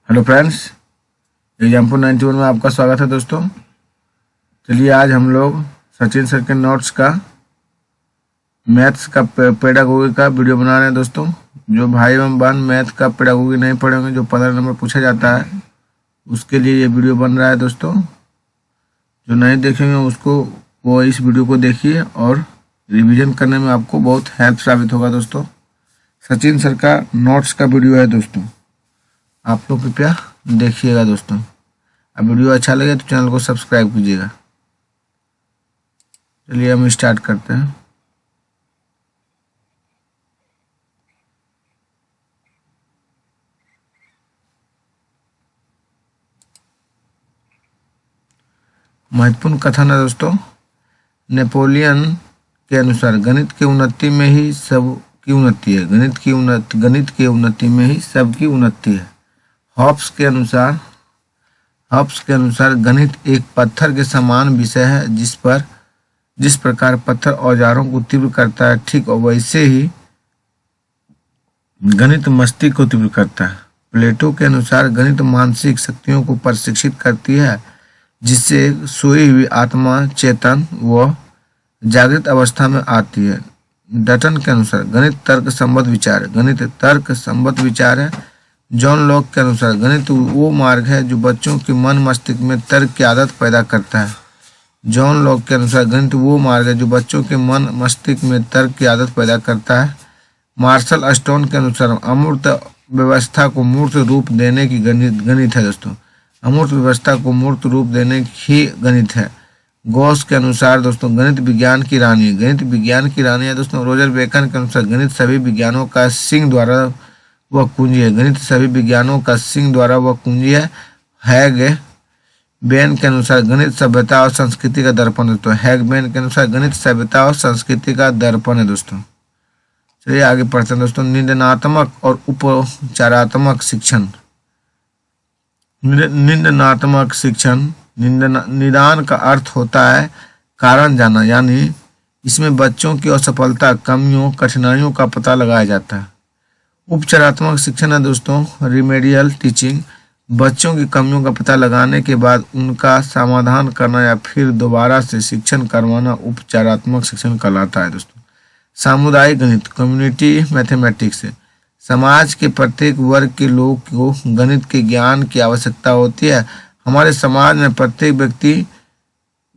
Hello friends, example 91 में आपका स्वागत है दोस्तों। चलिए आज हम लोग सचिन सर के नोट्स का मैथ्स का पेडागोगी का वीडियो बना रहे हैं दोस्तों। जो भाई एवं बहन मैथ का पेडागोगी नहीं पढ़े होंगे, जो 15 नंबर पूछा जाता है, उसके लिए ये वीडियो बन रहा है दोस्तों। जो नहीं देखेंगे उसको वो इस वीडियो को देखिए और रिवीजन करने में आपको बहुत हेल्प साबित होगा दोस्तों। सचिन सर का नोट्स का वीडियो है दोस्तों, आप लोग कृपया देखिएगा दोस्तों। अब वीडियो अच्छा लगे तो चैनल को सब्सक्राइब कीजिएगा। चलिए हम स्टार्ट करते हैं। महत्वपूर्ण कथन है दोस्तों। नेपोलियन के अनुसार गणित की उन्नति में ही सबकी उन्नति है। गणित की उन्नति में ही सबकी उन्नति है। हॉब्स के अनुसार गणित एक पत्थर के समान विषय है, जिस प्रकार पत्थर औजारों को तीव्र करता है, ठीक वैसे ही गणित मस्तिष्क को तीव्र करता है। प्लेटो के अनुसार गणित मानसिक शक्तियों को प्रशिक्षित करती है, जिससे सोई हुई आत्मा चेतन व जागृत अवस्था में आती है। डटन के अनुसार गणित तर्क संबद्ध विचार है। जॉन लॉक के अनुसार गणित वो मार्ग है जो बच्चों के मन मस्तिष्क में तर्क की आदत पैदा करता है। जॉन लॉक के अनुसार गणित वो मार्ग है जो बच्चों के मन मस्तिष्क में तर्क की आदत पैदा करता है। मार्शल स्टोन के अनुसार अमूर्त व्यवस्था को मूर्त रूप देने की गणित है दोस्तों। अमूर्त व्यवस्था को मूर्त रूप देने ही गणित है। गॉस के अनुसार दोस्तों गणित विज्ञान की रानी है दोस्तों। रोजर बेकन के अनुसार गणित सभी विज्ञानों का सिंह द्वारा वह कुंजी है। गणित सभी विज्ञानों का सिंह द्वारा वह कुंजी है। हैग-बेन के अनुसार गणित सभ्यता और संस्कृति का दर्पण है दोस्तों। हैग-बेन के अनुसार गणित सभ्यता और संस्कृति का दर्पण है दोस्तों। चलिए आगे पढ़ते हैं दोस्तों। निंदनात्मक और उपचारात्मक शिक्षण। निंदनात्मक शिक्षण, निदान का अर्थ होता है कारण जानना, यानी इसमें बच्चों की असफलता, कमियों, कठिनाइयों का पता लगाया जाता है। उपचारात्मक शिक्षण है दोस्तों रिमेडियल टीचिंग। बच्चों की कमियों का पता लगाने के बाद उनका समाधान करना या फिर दोबारा से शिक्षण करवाना उपचारात्मक शिक्षण कहलाता है दोस्तों। सामुदायिक गणित कम्युनिटी मैथमेटिक्स है। समाज के प्रत्येक वर्ग के लोग को गणित के ज्ञान की आवश्यकता होती है। हमारे समाज में प्रत्येक व्यक्ति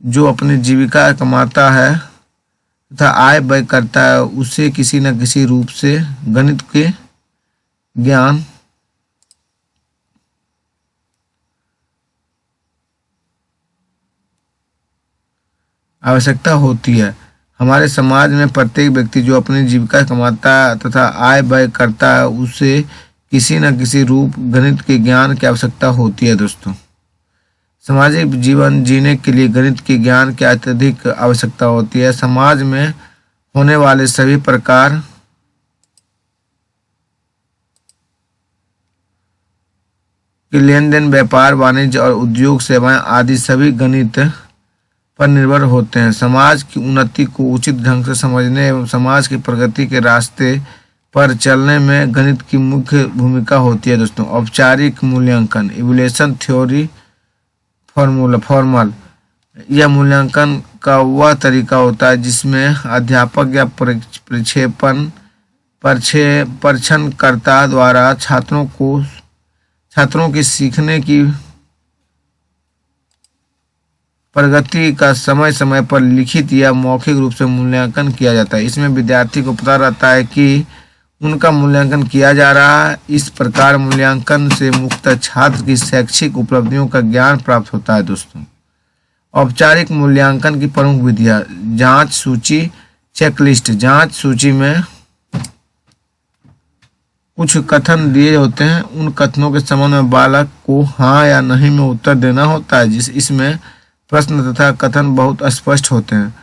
जो अपनी जीविका कमाता है तथा आय व्यय करता है, उसे किसी न किसी रूप से गणित के ज्ञान आवश्यकता होती है। हमारे समाज में प्रत्येक व्यक्ति जो अपनी जीविका कमाता है तथा आय व्यय करता है, उसे किसी न किसी रूप गणित के ज्ञान की आवश्यकता होती है दोस्तों। सामाजिक जीवन जीने के लिए गणित के ज्ञान की अत्यधिक आवश्यकता होती है। समाज में होने वाले सभी प्रकार के लेन देन, व्यापार, वाणिज्य और उद्योग, सेवाएं आदि सभी गणित पर निर्भर होते हैं। समाज की उन्नति को उचित ढंग से समझने एवं समाज की प्रगति के रास्ते पर चलने में गणित की मुख्य भूमिका होती है दोस्तों। औपचारिक मूल्यांकन, इवैल्यूएशन थ्योरी फॉर्मल, यह मूल्यांकन का वह तरीका होता है जिसमें अध्यापक या परीक्षणकर्ता द्वारा छात्रों की सीखने की प्रगति का समय समय पर लिखित या मौखिक रूप से मूल्यांकन किया जाता है। इसमें विद्यार्थी को पता रहता है कि उनका मूल्यांकन किया जा रहा है। इस प्रकार मूल्यांकन से मुक्त छात्र की शैक्षिक उपलब्धियों का ज्ञान प्राप्त होता है दोस्तों। औपचारिक मूल्यांकन की प्रमुख विधियां: जांच सूची, चेकलिस्ट। जांच सूची में कुछ कथन दिए होते हैं। उन कथनों के संबंध में बालक को हाँ या नहीं में उत्तर देना होता है। इसमें प्रश्न तथा कथन बहुत स्पष्ट होते हैं।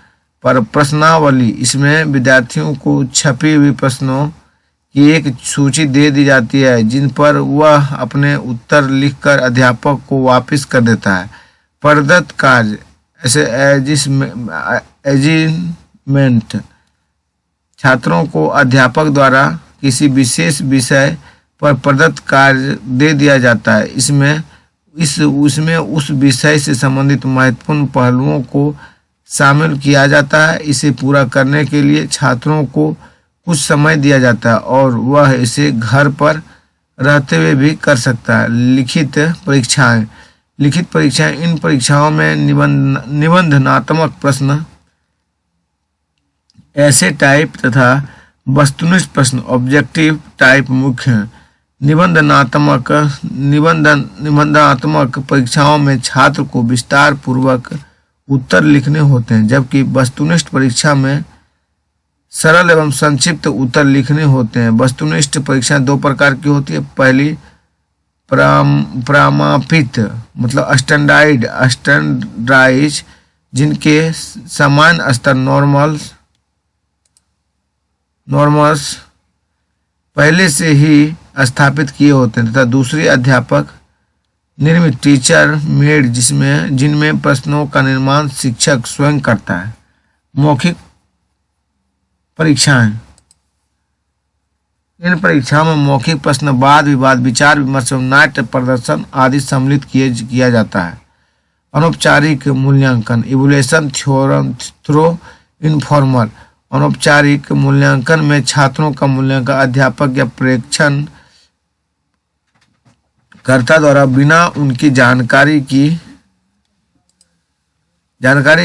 पर प्रश्नावली, इसमें विद्यार्थियों को छपी हुई प्रश्नों की एक सूची दे दी जाती है, जिन पर वह अपने उत्तर लिखकर अध्यापक को वापस कर देता है। प्रदत्त कार्य ऐसे असाइनमेंट, छात्रों को अध्यापक द्वारा किसी विशेष विषय पर प्रदत्त कार्य दे दिया जाता है। उसमें उस विषय से संबंधित महत्वपूर्ण पहलुओं को शामिल किया जाता है। इसे पूरा करने के लिए छात्रों को कुछ समय दिया जाता है और वह इसे घर पर रहते हुए भी कर सकता है। लिखित परीक्षाएं इन परीक्षाओं में निबंधनात्मक प्रश्न, ऐसे टाइप तथा वस्तुनिष्ठ प्रश्न ऑब्जेक्टिव टाइप मुख्य हैं। निबंधनात्मक परीक्षाओं में छात्र को विस्तार पूर्वक उत्तर लिखने होते हैं, जबकि वस्तुनिष्ठ परीक्षा में सरल एवं संक्षिप्त उत्तर लिखने होते हैं। वस्तुनिष्ठ परीक्षाएं दो प्रकार की होती है। पहली प्रमापित मतलब स्टैंडर्डाइज, जिनके सामान्य स्तर नॉर्मल्स पहले से ही स्थापित किए होते हैं, तथा दूसरी अध्यापक निर्मित टीचर मेड, जिनमें प्रश्नों का निर्माण शिक्षक स्वयं करता है। मौखिक परीक्षाएं, इन परीक्षाओं में मौखिक प्रश्न, वाद विवाद, विचार विमर्श एवं नाट्य प्रदर्शन आदि सम्मिलित किया जाता है। अनौपचारिक मूल्यांकन इवैल्यूएशन थ्रू इनफॉर्मल, अनौपचारिक मूल्यांकन में छात्रों का मूल्यांकन अध्यापक या प्रेक्षण कर्ता द्वारा बिना उनकी जानकारी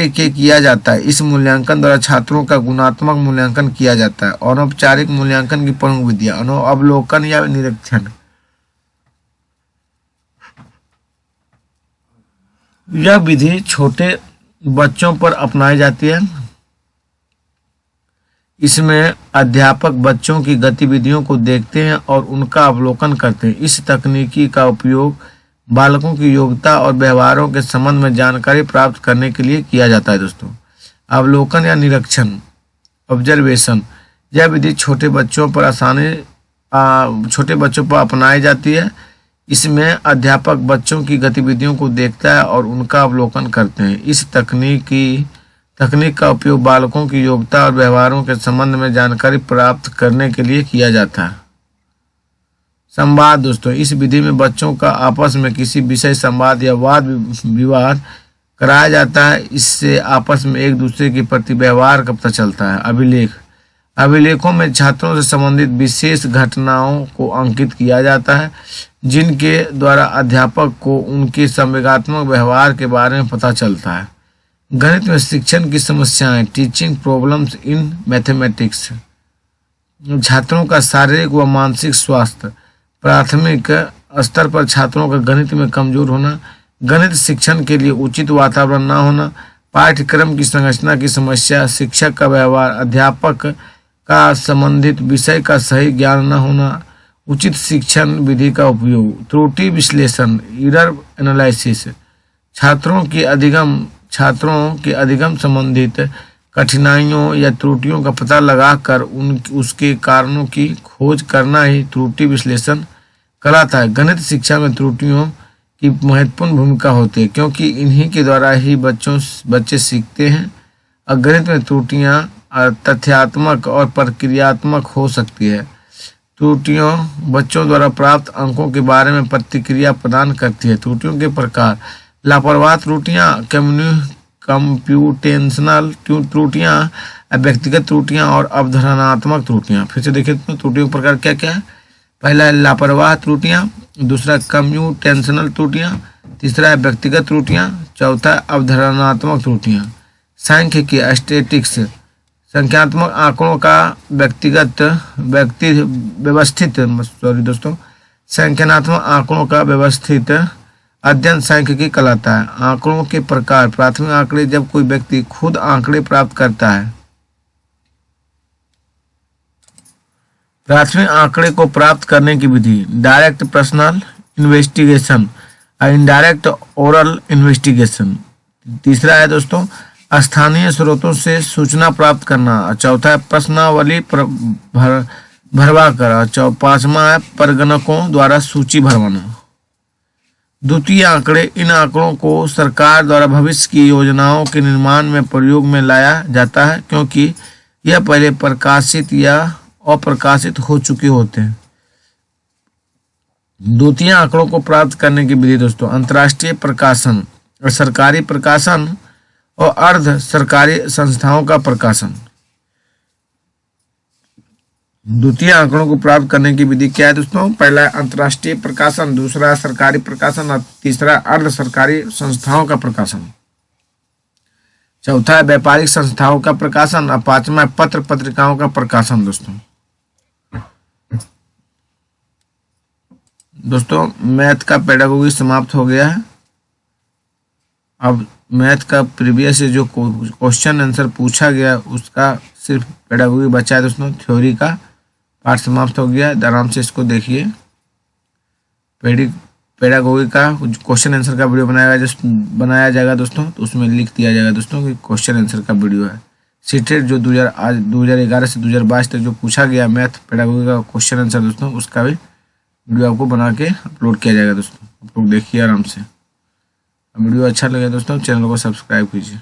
के किया जाता है। इस मूल्यांकन द्वारा छात्रों का गुणात्मक मूल्यांकन किया जाता है। अनौपचारिक मूल्यांकन की प्रमुख विधियां अवलोकन या निरीक्षण। यह विधि छोटे बच्चों पर अपनाई जाती है। इसमें अध्यापक बच्चों की गतिविधियों को देखते हैं और उनका अवलोकन करते हैं। इस तकनीकी का उपयोग बालकों की योग्यता और व्यवहारों के संबंध में जानकारी प्राप्त करने के लिए किया जाता है। दोस्तों, अवलोकन या निरीक्षण ऑब्जर्वेशन, यह विधि छोटे बच्चों पर अपनाई जाती है। इसमें अध्यापक बच्चों की गतिविधियों को देखता है और उनका अवलोकन करते हैं। इस तकनीक का उपयोग बालकों की योग्यता और व्यवहारों के संबंध में जानकारी प्राप्त करने के लिए किया जाता है। संवाद, दोस्तों, इस विधि में बच्चों का आपस में किसी विषय संवाद या वाद विवाद कराया जाता है। इससे आपस में एक दूसरे के प्रति व्यवहार का पता चलता है। अभिलेखों में छात्रों से संबंधित विशेष घटनाओं को अंकित किया जाता है, जिनके द्वारा अध्यापक को उनके संवेगात्मक व्यवहार के बारे में पता चलता है। गणित में शिक्षण की समस्याएं टीचिंग प्रॉब्लम्स इन मैथमेटिक्स, छात्रों का शारीरिक व मानसिक स्वास्थ्य, प्राथमिक स्तर पर छात्रों का गणित में कमजोर होना, गणित शिक्षण के लिए उचित वातावरण न होना, पाठ्यक्रम की संरचना की समस्या, शिक्षक का व्यवहार, अध्यापक का संबंधित विषय का सही ज्ञान न होना, उचित शिक्षण विधि का उपयोग, त्रुटि विश्लेषण एरर एनालिसिस, छात्रों की अधिगम संबंधित कठिनाइयों या त्रुटियों का पता लगाकर उसके कारणों की खोज करना ही त्रुटि विश्लेषण कहलाता है। गणित शिक्षा में त्रुटियों की महत्वपूर्ण भूमिका होती है, क्योंकि इन्हीं के द्वारा ही बच्चे सीखते हैं। गणित में त्रुटियां तथ्यात्मक और प्रक्रियात्मक हो सकती है। त्रुटियों बच्चों द्वारा प्राप्त अंकों के बारे में प्रतिक्रिया प्रदान करती है। त्रुटियों के प्रकार, लापरवाह त्रुटियां, कंप्यूटेशनल त्रुटियां, व्यक्तिगत त्रुटियां और अवधारणात्मक त्रुटियां। फिर से देखिए तो त्रुटियों के प्रकार क्या क्या है। पहला है लापरवाह त्रुटियां, दूसरा कंप्यूटेशनल त्रुटियां, तीसरा है व्यक्तिगत त्रुटियां, चौथा अवधारणात्मक त्रुटियां। सांख्यिकी स्टैटिस्टिक्स, संख्यात्मक आंकड़ों का संख्यात्मक आंकड़ों का व्यवस्थित अध्ययन सांख्यिकी कहलाता है। आंकड़ों के प्रकार, प्राथमिक आंकड़े, जब कोई व्यक्ति खुद आंकड़े प्राप्त करता है। प्राथमिक आंकड़े को प्राप्त करने की विधि, direct personal investigation, indirect oral investigation. तीसरा है दोस्तों स्थानीय स्रोतों से सूचना प्राप्त करना। चौथा है प्रश्नावली भरवा कर। पांचवा है परगणकों द्वारा सूची भरवाना। द्वितीय आंकड़े, इन आंकड़ों को सरकार द्वारा भविष्य की योजनाओं के निर्माण में प्रयोग में लाया जाता है, क्योंकि यह पहले प्रकाशित या अप्रकाशित हो चुके होते हैं। द्वितीय आंकड़ों को प्राप्त करने की विधि दोस्तों, अंतर्राष्ट्रीय प्रकाशन, सरकारी प्रकाशन और अर्ध सरकारी संस्थाओं का प्रकाशन। द्वितीय आंकड़ों को प्राप्त करने की विधि क्या है दोस्तों? पहला अंतर्राष्ट्रीय प्रकाशन, दूसरा सरकारी प्रकाशन और तीसरा अर्ध सरकारी संस्थाओं का प्रकाशन। चौथा है व्यापारिक संस्थाओं का प्रकाशन और पांचवा पत्र पत्रिकाओं का प्रकाशन। दोस्तों मैथ का पेडागोगी समाप्त हो गया है। अब मैथ का प्रीवियस से जो क्वेश्चन आंसर पूछा गया उसका सिर्फ पेडागोगी बचा है दोस्तों। थ्योरी का पार्ट समाप्त हो गया। आराम से इसको देखिए। पेडागोगी का क्वेश्चन आंसर का वीडियो बनाया जाएगा दोस्तों, तो उसमें लिख दिया जाएगा दोस्तों कि क्वेश्चन आंसर का वीडियो है। सीटेट जो 2011 से 2022 तक जो पूछा गया मैथ पेडागोगी का क्वेश्चन आंसर दोस्तों, उसका भी वीडियो आपको बना के अपलोड किया जाएगा दोस्तों। आप लोग देखिए आराम से। वीडियो अच्छा लगे दोस्तों, चैनल को सब्सक्राइब कीजिए।